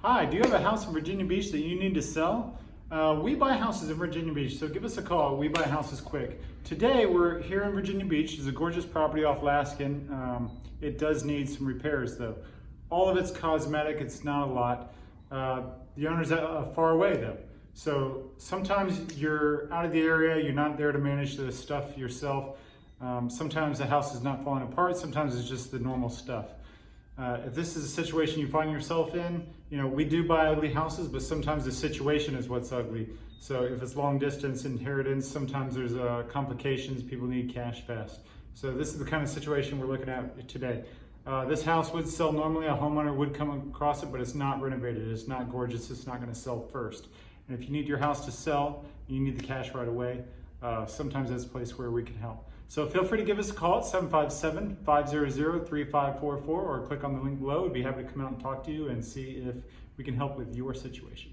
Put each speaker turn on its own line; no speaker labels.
Hi, do you have a house in Virginia Beach that you need to sell? We buy houses in Virginia Beach, so give us a call. We buy houses quick. Today we're here in Virginia Beach. It's a gorgeous property off Laskin. It does need some repairs though. All of it's cosmetic, it's not a lot. The owner's far away though. So sometimes you're out of the area, you're not there to manage the stuff yourself. Sometimes the house is not falling apart, sometimes it's just the normal stuff. If this is a situation you find yourself in, we do buy ugly houses, but sometimes the situation is what's ugly. So if it's long distance inheritance, sometimes there's complications, people need cash fast. So this is the kind of situation we're looking at today. This house would sell normally, a homeowner would come across it, but it's not renovated, it's not gorgeous, it's not gonna sell first. And if you need your house to sell, you need the cash right away, sometimes that's a place where we can help. So feel free to give us a call at 757-500-3544 or click on the link below. We'd be happy to come out and talk to you and see if we can help with your situation.